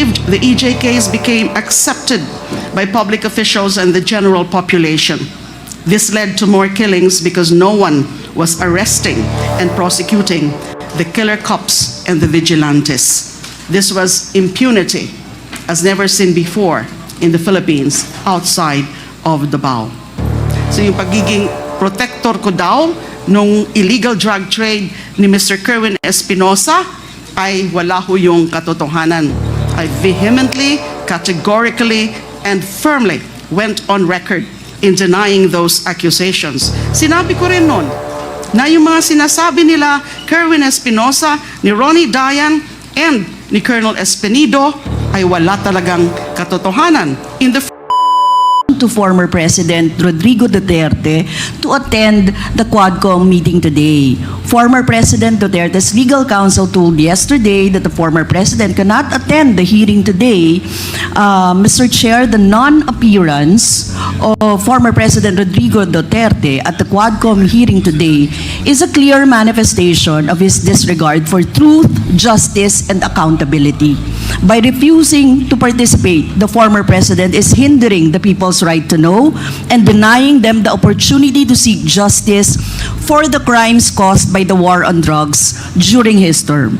believed the EJ case became accepted by public officials and the general population. This led to more killings because no one was arresting and prosecuting the killer cops and the vigilantes. This was impunity as never seen before in the Philippines outside of Davao. So yung pagiging protector ko daw nung illegal drug trade ni Mr. Kerwin Espinosa ay wala ho yung katotohanan. I vehemently, categorically, and firmly went on record in denying those accusations. Sinabi ko rin nun na yung mga sinasabi nila Kerwin Espinosa, ni Ronnie Dayan, and ni Colonel Espinido ay wala talagang katotohanan. In the to former President Rodrigo Duterte to attend the Quadcom meeting today. Former President Duterte's legal counsel told yesterday that the former president cannot attend the hearing today. Mr. Chair, the non-appearance of former President Rodrigo Duterte at the Quadcom hearing today is a clear manifestation of his disregard for truth, justice, and accountability. By refusing to participate, the former president is hindering the people's right to know and denying them the opportunity to seek justice for the crimes caused by the war on drugs during his term.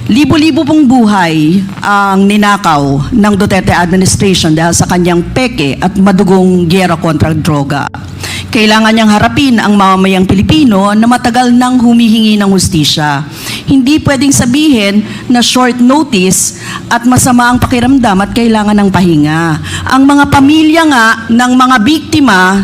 Libo-libo pong buhay ang ninakaw ng Duterte administration dahil sa kanyang peke at madugong giyera kontra droga. Kailangan niyang harapin ang mamamayang Pilipino na matagal nang humihingi ng hustisya. Hindi pwedeng sabihin na short notice at masama ang pakiramdam at kailangan ng pahinga. Ang mga pamilya nga ng mga biktima,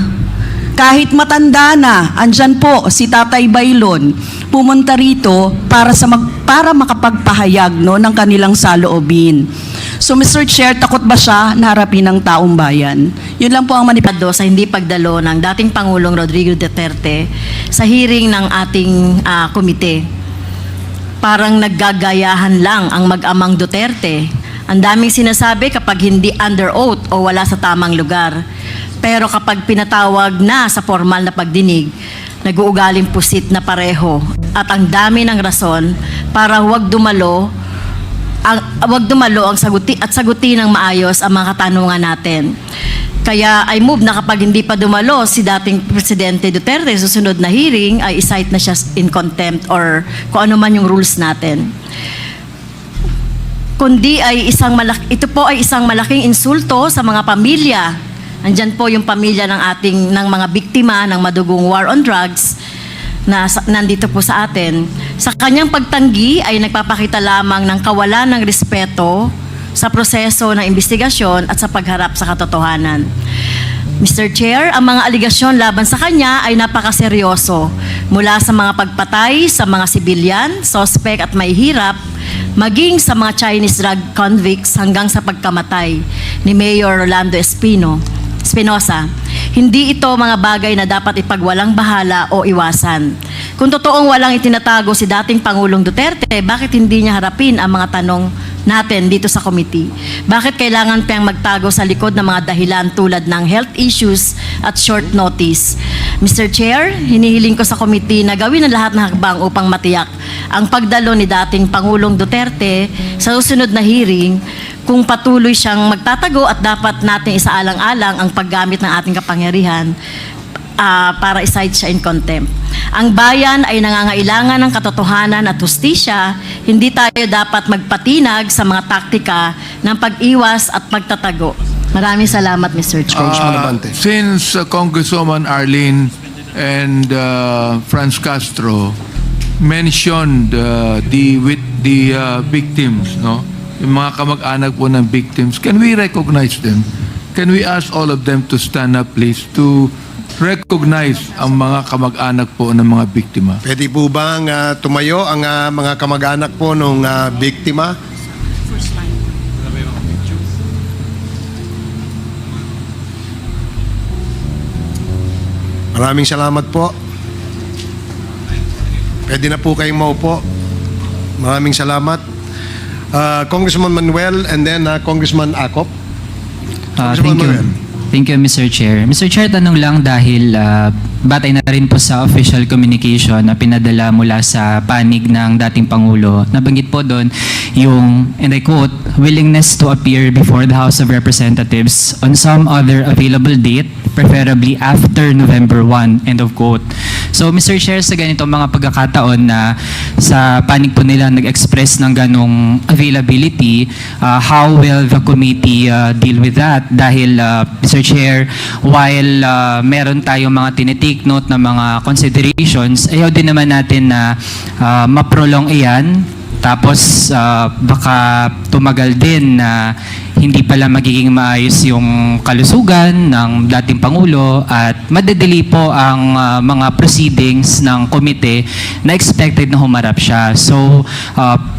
kahit matanda na, andyan po si Tatay Baylon, pumunta rito para makapagpahayag ng kanilang saloobin. So Mr. Chair, takot ba siya na harapin ng taong bayan? Yun lang po ang manipado sa hindi pagdalo ng dating Pangulong Rodrigo Duterte sa hearing ng ating komite. Parang naggagayahan lang ang mag-amang Duterte. Ang daming sinasabi kapag hindi under oath o wala sa tamang lugar. Pero kapag pinatawag na sa formal na pagdinig, nag-uugaling pusit na pareho. At ang dami ng rason para huwag dumalo ang sagutin ng maayos ang mga katanungan natin. Kaya I move na kapag hindi pa dumalo si dating Presidente Duterte sa susunod na hearing ay isight na siya in contempt or kung ano man yung rules natin. Kundi ay ito po ay isang malaking insulto sa mga pamilya. Andyan po yung pamilya ng mga biktima ng madugong war on drugs na nandito po sa atin. Sa kanyang pagtanggi ay nagpapakita lamang ng kawalan ng respeto sa proseso ng investigasyon at sa pagharap sa katotohanan. Mr. Chair, ang mga aligasyon laban sa kanya ay napakaseryoso. Mula sa mga pagpatay sa mga sibilyan, sospek at may hirap, maging sa mga Chinese drug convicts hanggang sa pagkamatay ni Mayor Rolando Espinosa. Hindi ito mga bagay na dapat ipagwalang bahala o iwasan. Kung totoong walang itinatago si dating Pangulong Duterte, bakit hindi niya harapin ang mga tanong natin dito sa committee? Bakit kailangan pang magtago sa likod ng mga dahilan tulad ng health issues at short notice? Mr. Chair, hinihiling ko sa committee na gawin ang lahat ng hakbang upang matiyak ang pagdalo ni dating Pangulong Duterte sa susunod na hearing kung patuloy siyang magtatago at dapat natin isaalang-alang ang paggamit ng ating kapangyarihan para isight siya in contempt. Ang bayan ay nangangailangan ng katotohanan at hustisya. Hindi tayo dapat magpatinag sa mga taktika ng pag-iwas at pagtatago. Maraming salamat, Mr. Chair. Since Congresswoman Arlene and Franz Castro mentioned the victims, no? Yung mga kamag-anak po ng victims, can we recognize them? Can we ask all of them to stand up, please, to recognize ang mga kamag-anak po ng mga biktima? Pwede po bang tumayo ang mga kamag-anak po ng biktima? Maraming salamat po. Pwede na po kayong maupo. Maraming salamat. Congressman Manuel and then Congressman Acop. Thank you, Mr. Chair. Mr. Chair, tanong lang dahil batay na rin po sa official communication na pinadala mula sa panig ng dating Pangulo. Nabanggit po doon yung, and I quote, willingness to appear before the House of Representatives on some other available date, preferably after November 1, end of quote. So Mr. Chair, sa ganitong mga pagkakataon na sa panig po nila nag-express ng ganong availability, how will the committee deal with that? Dahil Mr. Chair, while meron tayong mga tinitake note na mga considerations, ayaw din naman natin na maprolong iyan, tapos baka tumagal din na hindi pala magiging maayos yung kalusugan ng dating Pangulo at madadali po ang mga proceedings ng komite na expected na humarap siya. So,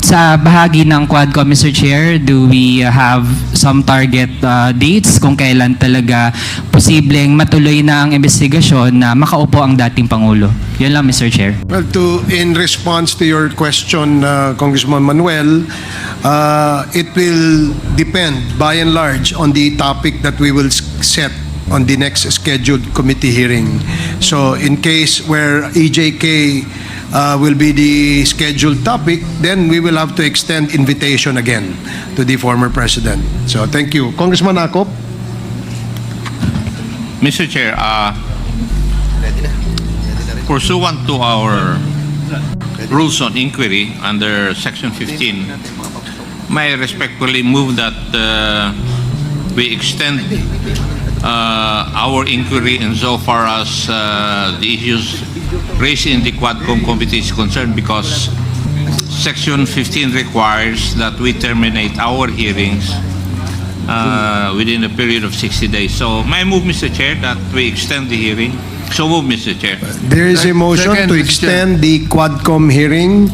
sa bahagi ng Quadcom, Mr. Chair, do we have some target dates kung kailan talaga posibleng matuloy na ang investigasyon na makaupo ang dating Pangulo? Yun lang, Mr. Chair. Well, in response to your question, Congressman Manuel, it will depend by and large on the topic that we will set on the next scheduled committee hearing. So in case where EJK will be the scheduled topic, then we will have to extend invitation again to the former president. So thank you. Congressman Akop. Mr. Chair, pursuant to our rules on inquiry under Section 15, may I respectfully move that we extend our inquiry insofar as the issues raised in the Quadcom committee is concerned, because Section 15 requires that we terminate our hearings within a period of 60 days. So may I move, Mr. Chair, that we extend the hearing? So move, Mr. Chair. There is a motion Second, to Mr. extend the Quadcom hearing.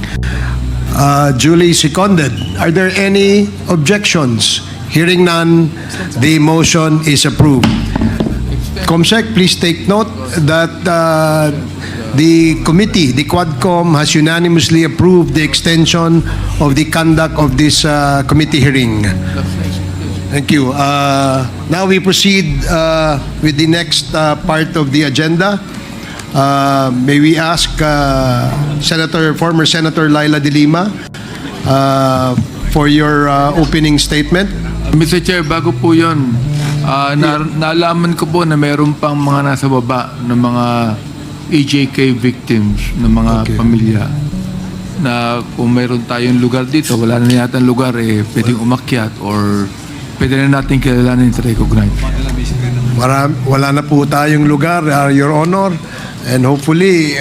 Duly seconded. Are there any objections? Hearing none, the motion is approved. Comsec, please take note that the committee, the Quadcom, has unanimously approved the extension of the conduct of this committee hearing. Thank you. Now we proceed with the next part of the agenda. May we ask former Senator Layla Delima for your opening statement? Mr. Chair, bago po yun, naalaman ko po na mayroon pang mga nasa baba ng mga EJK victims ng mga pamilya na kung mayroon tayong lugar dito, wala na yata lugar, pwedeng umakyat or pwede na natin kilalanin at recognize. Wala na po tayong lugar, Your Honor. And hopefully,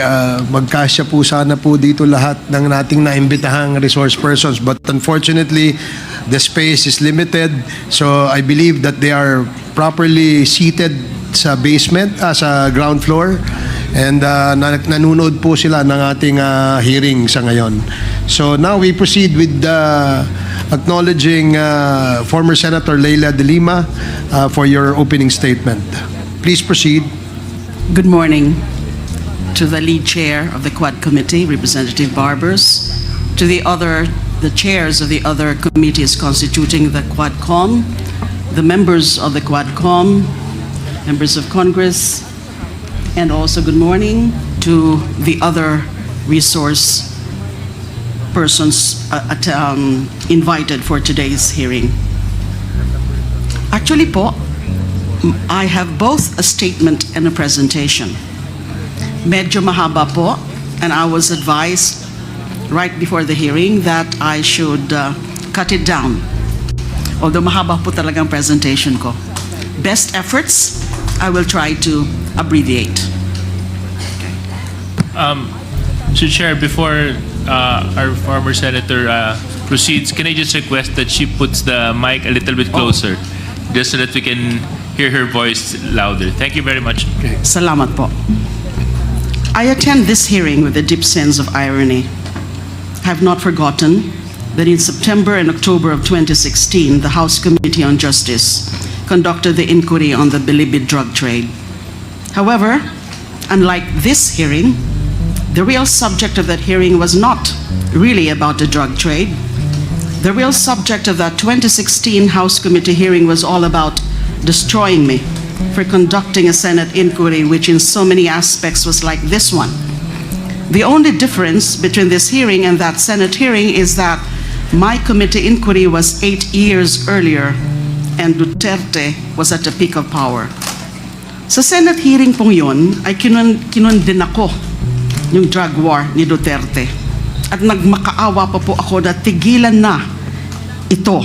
magkasya po sana po dito lahat ng nating naimbitahang resource persons. But unfortunately, the space is limited. So I believe that they are properly seated sa basement, sa ground floor. And nanonood po sila ng ating hearing sa ngayon. So now we proceed with acknowledging former Senator Layla Delima for your opening statement. Please proceed. Good morning to the lead chair of the Quad Committee, Representative Barbers, to the chairs of the other committees constituting the Quadcom, the members of the Quadcom, members of Congress, and also good morning to the other resource persons invited for today's hearing. Actually po, I have both a statement and a presentation. Medyo mahaba po, and I was advised right before the hearing that I should cut it down. Although mahaba po talagang presentation ko. Best efforts, I will try to abbreviate. Mr. Chair, before our former senator proceeds, can I just request that she puts the mic a little bit closer, just so that we can hear her voice louder. Thank you very much. Okay. Salamat po. I attend this hearing with a deep sense of irony. I have not forgotten that in September and October of 2016, the House Committee on Justice conducted the inquiry on the Bilibid drug trade. However, unlike this hearing, the real subject of that hearing was not really about the drug trade. The real subject of that 2016 House Committee hearing was all about destroying me for conducting a Senate inquiry, which in so many aspects was like this one. The only difference between this hearing and that Senate hearing is that my committee inquiry was 8 years earlier and Duterte was at the peak of power. Sa Senate hearing pong yun, ay kinundin ako yung drug war ni Duterte. At nagmakaawa pa po ako na tigilan na ito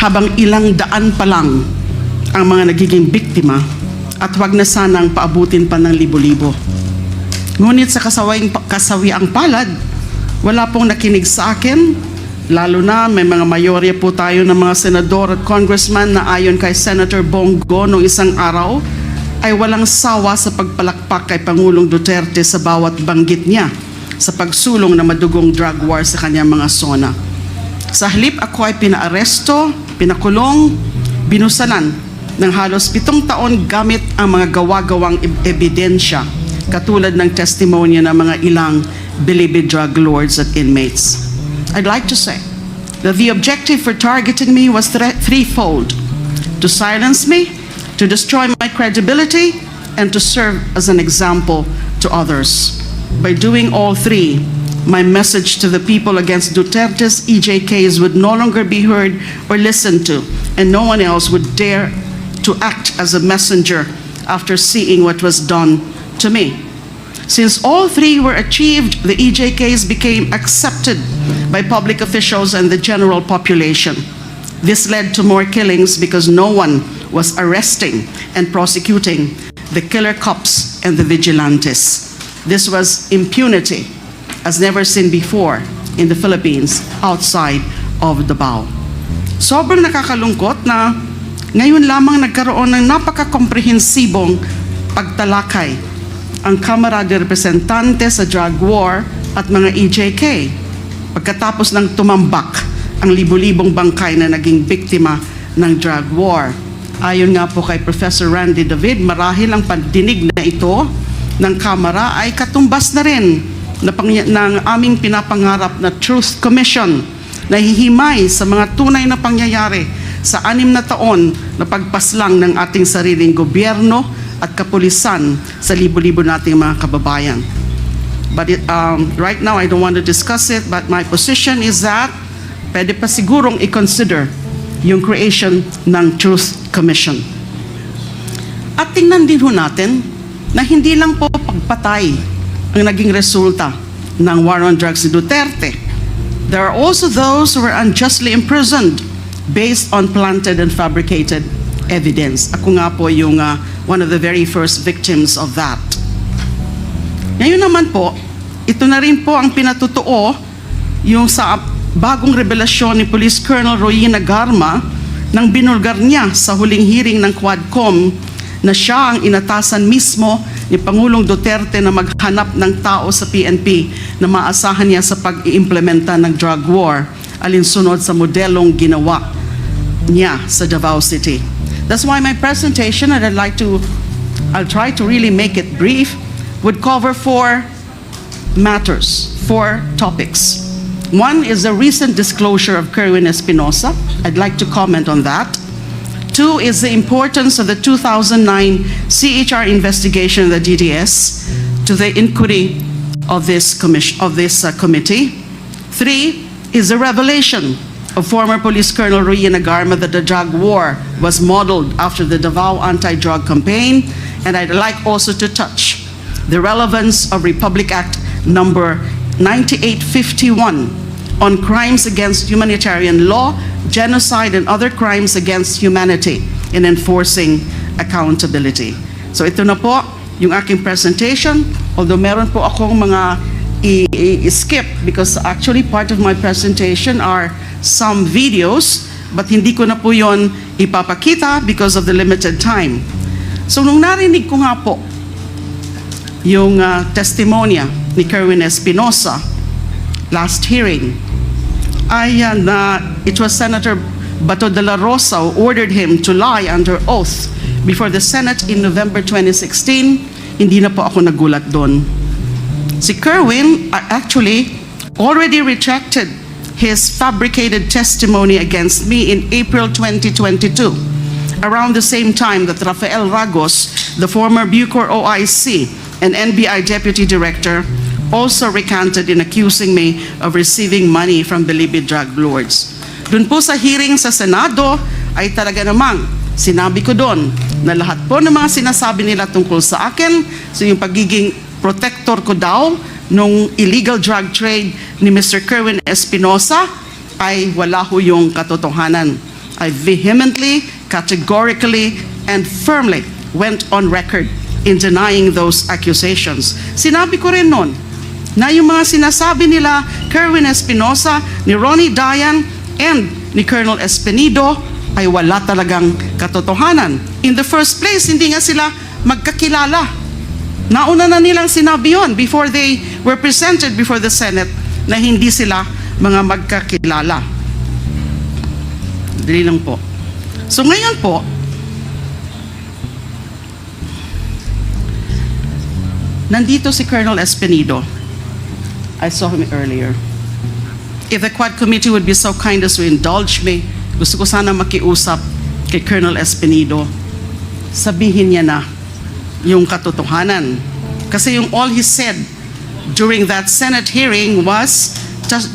habang ilang daan pa lang ang mga nagiging biktima at wag na sanang paabutin pa ng libo-libo. Ngunit sa kasawiang palad, wala pong nakinig sa akin, lalo na may mga mayorya po tayo ng mga senador at congressman na ayon kay Senator Bongo noong isang araw, ay walang sawa sa pagpalakpak kay Pangulong Duterte sa bawat banggit niya sa pagsulong na madugong drug war sa kanyang mga zona. Sa halip ako ay pinaaresto, pinakulong, binusalan ng halos 7 taon gamit ang mga gawa-gawang ebidensya katulad ng testimonya ng mga ilang believed drug lords at inmates. I'd like to say that the objective for targeting me was threefold: to silence me, to destroy my credibility, and to serve as an example to others. By doing all three, my message to the people against Duterte's EJKs would no longer be heard or listened to, and no one else would dare to act as a messenger after seeing what was done to me. Since all three were achieved, the EJKs became accepted by public officials and the general population. This led to more killings because no one was arresting and prosecuting the killer cops and the vigilantes. This was impunity as never seen before in the Philippines outside of Davao. Sobrang nakakalungkot na ngayon lamang nagkaroon ng napaka-komprehensibong pagtalakay ang Kamara de Representantes sa drug war at mga EJK pagkatapos ng tumambak ang libo-libong bangkay na naging biktima ng drug war. Ayon nga po kay Professor Randy David, marahil ang pagdinig na ito ng Kamara ay katumbas na rin ng aming pinapangarap na Truth Commission na hihimay sa mga tunay na pangyayari sa 6 na taon na pagpaslang ng ating sariling gobyerno at kapulisan sa libo-libo nating mga kababayan. But right now, I don't want to discuss it, but my position is that pwede pa sigurong i-consider yung creation ng Truth Commission. At tingnan din ho natin na hindi lang po pagpatay ang naging resulta ng war on drugs ni Duterte. There are also those who were unjustly imprisoned based on planted and fabricated evidence. Ako nga po yung one of the very first victims of that. Ngayon naman po, ito na rin po ang pinatutuo yung sa bagong revelasyon ni Police Colonel Royina Garma nang binulgar niya sa huling hearing ng Quadcom na siya ang inatasan mismo ni Pangulong Duterte na maghanap ng tao sa PNP na maasahan niya sa pag-iimplementa ng drug war alinsunod sa modelong ginawa niya sa Davao City. That's why my presentation, and I'll try to really make it brief, would cover 4 matters, 4 topics. One is the recent disclosure of Kerwin Espinosa. I'd like to comment on that. 2 is the importance of the 2009 CHR investigation of the DDS to the inquiry of this committee. 3 is the revelation of former Police Colonel Royina Garma that the drug war was modeled after the Davao anti-drug campaign. And I'd like also to touch the relevance of Republic Act number 9851 on crimes against humanitarian law, genocide, and other crimes against humanity in enforcing accountability. So ito na po yung aking presentation. Although meron po akong mga i-skip because actually part of my presentation are some videos, but hindi ko na po yon ipapakita because of the limited time. So nung narinig ko nga po yung testimonya ni Kerwin Espinosa last hearing, it was Senator Bato de la Rosa who ordered him to lie under oath before the Senate in November 2016. Hindi na po ako nagulat doon. Si Kerwin actually already retracted his fabricated testimony against me in April 2022 around the same time that Rafael Ragos, the former Bucor OIC and NBI Deputy Director, also recanted in accusing me of receiving money from Bilibid drug lords. Dun po sa hearing sa Senado ay talaga namang sinabi ko doon na lahat po ng mga sinasabi nila tungkol sa akin, so yung pagiging protector ko daw nung illegal drug trade ni Mr. Kerwin Espinosa ay wala ho yung katotohanan. I vehemently, categorically, and firmly went on record in denying those accusations. Sinabi ko rin noon na yung mga sinasabi nila Kerwin Espinosa, ni Ronnie Dayan, and ni Colonel Espinido ay wala talagang katotohanan. In the first place, hindi nga sila magkakilala. Nauna na nilang sinabi yun before they were presented before the Senate na hindi sila mga magkakilala. Dali lang po. So ngayon po, nandito si Colonel Espinido. I saw him earlier. If the Quad Committee would be so kind as to indulge me, gusto ko sana makiusap kay Colonel Espinido. Sabihin niya na yung katotohanan. Kasi yung all he said during that Senate hearing was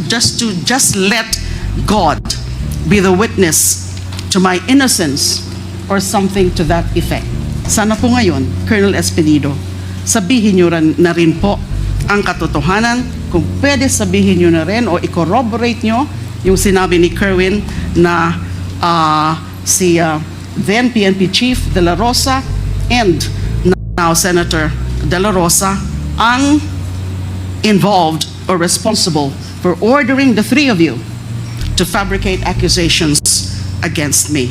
just let God be the witness to my innocence or something to that effect. Sana po ngayon, Colonel Espinido, sabihin niyo na rin po ang katotohanan. Kung pwede sabihin nyo na rin o i-corroborate nyo yung sinabi ni Kerwin na si then PNP Chief De La Rosa and now Senator De La Rosa ang involved or responsible for ordering the three of you to fabricate accusations against me.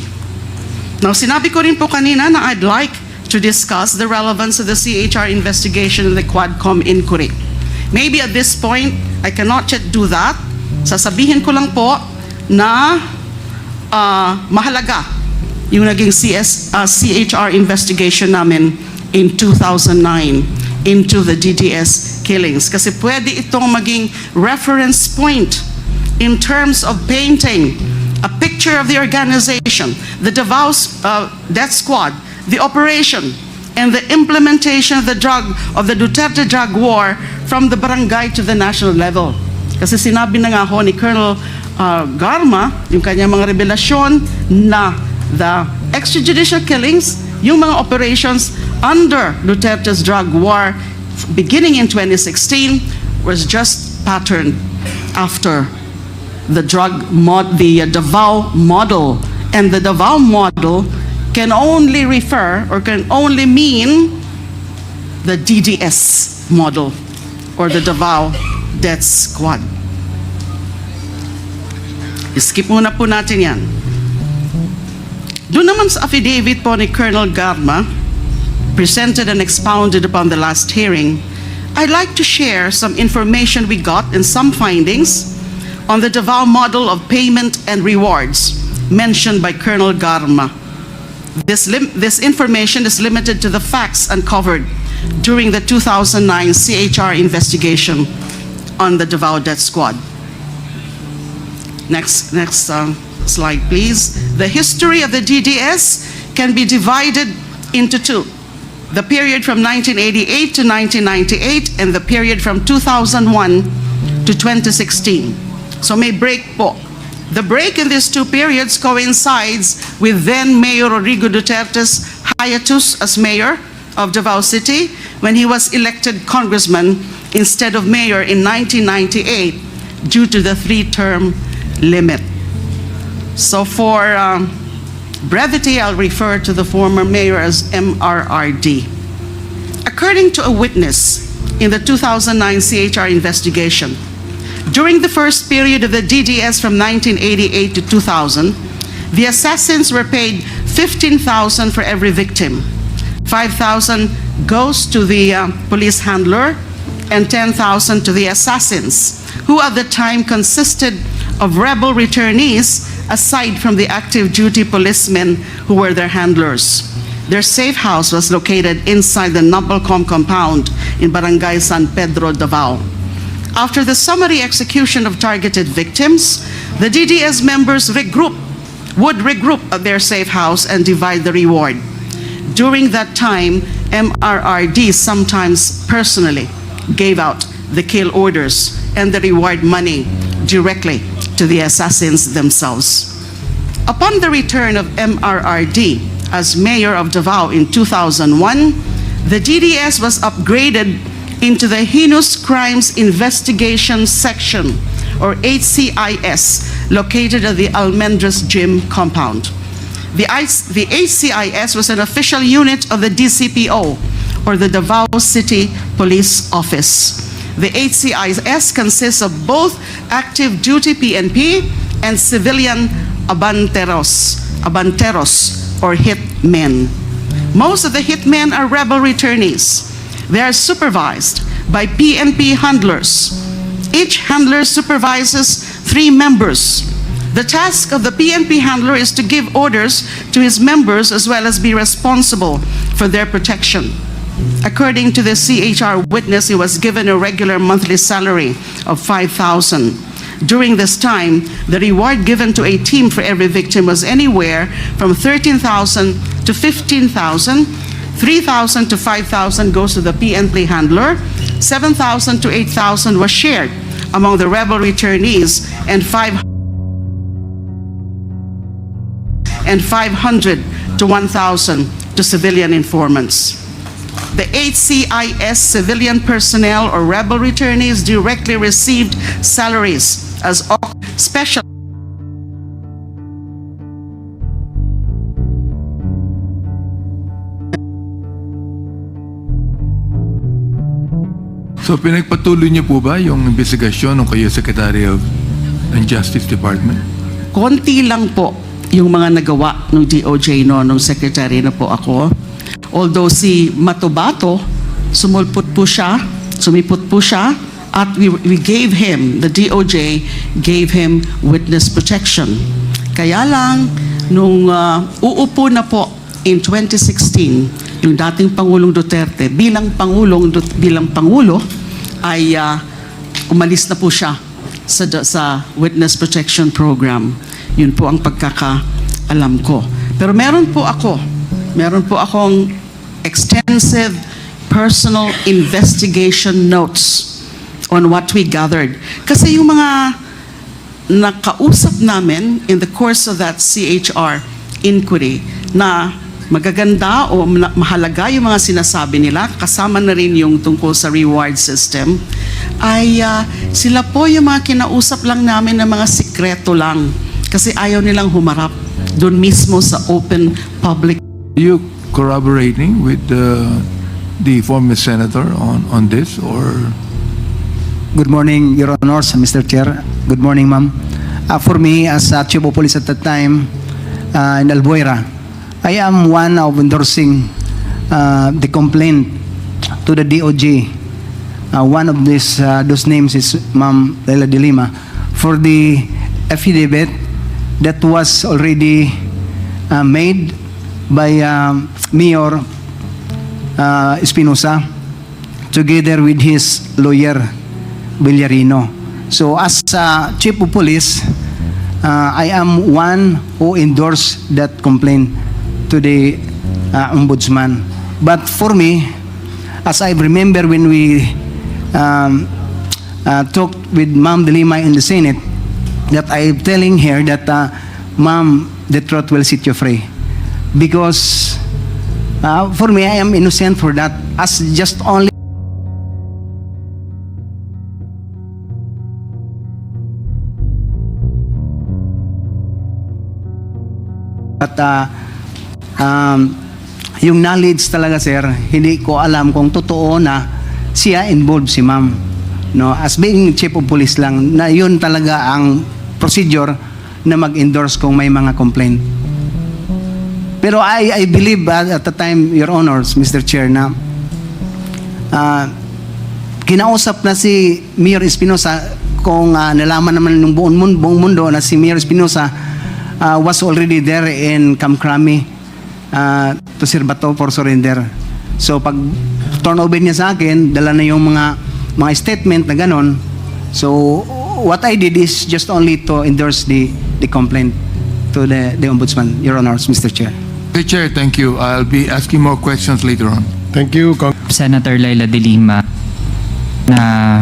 Now, sinabi ko rin po kanina na I'd like to discuss the relevance of the CHR investigation and the Quadcom inquiry. Maybe at this point, I cannot yet do that. Sasabihin ko lang po na mahalaga yung naging CHR investigation namin in 2009 into the DDS killings. Kasi pwede itong maging reference point in terms of painting a picture of the organization, the Davao Death Squad, the operation, and the implementation of the Duterte drug war from the barangay to the national level. Kasi sinabi na nga ho ni Colonel Garma, yung kanyang mga revelasyon na the extrajudicial killings, yung mga operations under Duterte's drug war beginning in 2016 was just patterned after the Davao model. And the Davao model can only refer or can only mean the DDS model or the Davao Death Squad. Skip muna po natin yan. Doon naman sa affidavit po ni Colonel Garma, presented and expounded upon the last hearing, I'd like to share some information we got and some findings on the Davao model of payment and rewards mentioned by Colonel Garma. This information is limited to the facts uncovered during the 2009 CHR investigation on the Davao Death Squad. Next slide, please. The history of the DDS can be divided into two. The period from 1988 to 1998 and the period from 2001 to 2016. So may break po. The break in these two periods coincides with then Mayor Rodrigo Duterte's hiatus as mayor of Davao City when he was elected congressman instead of mayor in 1998 due to the 3-term limit. So for brevity, I'll refer to the former mayor as MRRD. According to a witness in the 2009 CHR investigation, during the first period of the DDS from 1988 to 2000, the assassins were paid 15,000 for every victim. 5,000 goes to the police handler and 10,000 to the assassins, who at the time consisted of rebel returnees aside from the active duty policemen who were their handlers. Their safe house was located inside the Napalcom compound in Barangay San Pedro, Davao. After the summary execution of targeted victims, the DDS members regrouped would regroup at their safe house and divide the reward. During that time, MRRD sometimes personally gave out the kill orders and the reward money directly to the assassins themselves. Upon the return of MRRD as mayor of Davao in 2001, the DDS was upgraded into the Heinous Crimes Investigation Section, or HCIS, located at the Almendras Gym compound. The HCIS was an official unit of the DCPO, or the Davao City Police Office. The HCIS consists of both active duty PNP and civilian abanteros, or hitmen. Most of the hitmen are rebel returnees. They are supervised by PNP handlers. Each handler supervises 3 members. The task of the PNP handler is to give orders to his members as well as be responsible for their protection. According to the CHR witness, he was given a regular monthly salary of 5,000. During this time, the reward given to a team for every victim was anywhere from 13,000 to 15,000. 3,000 to 5,000 goes to the PNP handler. 7,000 to 8,000 was shared among the rebel returnees, and 500 to 1,000 to civilian informants. The HCIS civilian personnel or rebel returnees directly received salaries as special. So pinagpatuloy niyo po ba yung investigasyon ng kayo Secretary of Justice Department? Konti lang po yung mga nagawa ng DOJ nung secretary na po ako. Although si Matobato, sumipot po siya, at we gave him, the DOJ gave him witness protection. Kaya lang, nung uupo na po in 2016, yung dating Pangulong Duterte, bilang Pangulo, ay umalis na po siya sa witness protection program. Yun po ang pagkakaalam ko. Pero meron po akong extensive personal investigation notes on what we gathered. Kasi yung mga nakausap namin in the course of that CHR inquiry na magaganda o mahalaga yung mga sinasabi nila, kasama na rin yung tungkol sa reward system, ay sila po yung mga kinausap lang namin ng mga sikreto lang. Kasi ayaw nilang humarap doon mismo sa open public. Are you corroborating with the former senator on this, or? Good morning, Your Honors, Mr. Chair. Good morning, ma'am. For me, as Chief of Police at that time in Albuera, I am one of endorsing the complaint to the DOJ. One of those names is Ma'am Layla Delima for the affidavit that was already made by Mayor Espinosa together with his lawyer Villarino. So as Chief of Police, I am one who endorsed that complaint to the Ombudsman. But for me, as I remember when we talked with Ma'am Delima in the Senate, that I'm telling her that, Ma'am, the truth will set you free. Because for me, I am innocent for that, as just only yung knowledge talaga, sir, hindi ko alam kung totoo na siya involved si ma'am. No, as being chief of police lang, na yun talaga ang procedure na mag-endorse kung may mga complaint. Pero I believe at the time, Your Honors, Mr. Chair, na kinausap na si Mayor Espinosa kung nalaman naman ng buong mundo na si Mayor Espinosa was already there in Kamkrami to Sirbato for surrender. So pag turn over niya sa akin, dala na yung mga statement na ganon. So what I did is just only to endorse the complaint. to the Ombudsman, Your Honors, Mr. Chair. Mr. Chair, thank you. I'll be asking more questions later on. Thank you, Senator Layla Delima, na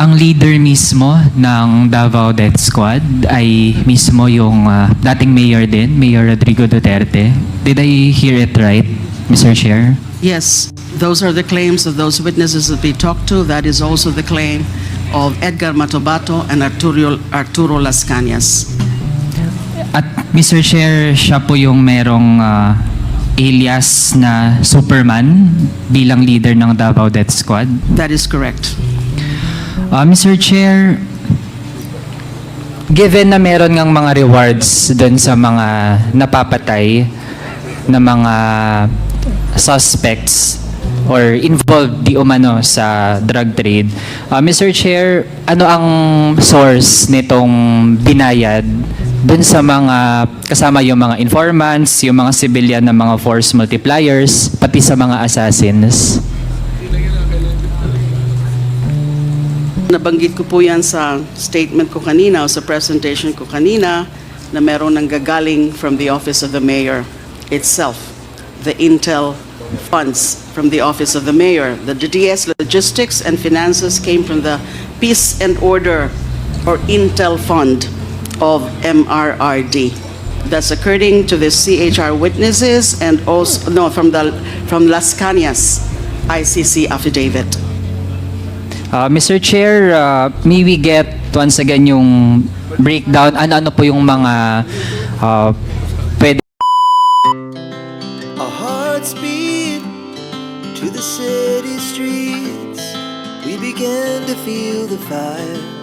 ang leader mismo ng Davao Death Squad ay mismo yung dating mayor din, Mayor Rodrigo Duterte. Did I hear it right, Mr. Chair? Yes, those are the claims of those witnesses that we talked to. That is also the claim of Edgar Matobato and Arturo Las Cañas. At Mr. Chair, siya po yung merong alias na Superman bilang leader ng Davao Death Squad. That is correct. Mr. Chair, given na meron ngang mga rewards dun sa mga napapatay na mga suspects or involved di umano sa drug trade, Mr. Chair, ano ang source nitong binayad dun sa mga kasama yung mga informants, yung mga civilian na mga force multipliers, pati sa mga assassins? Nabanggit ko po yan sa statement ko kanina o sa presentation ko kanina na meron nanggagaling from the office of the mayor itself. The intel funds from the office of the mayor. The DS logistics and finances came from the Peace and Order or Intel Fund of MRRD. That's according to the CHR witnesses and also from Las Cañas ICC affidavit. Mr. Chair, may we get once again yung breakdown, ano po yung mga pwede. Our hearts beat to the city streets. We began to feel the fire.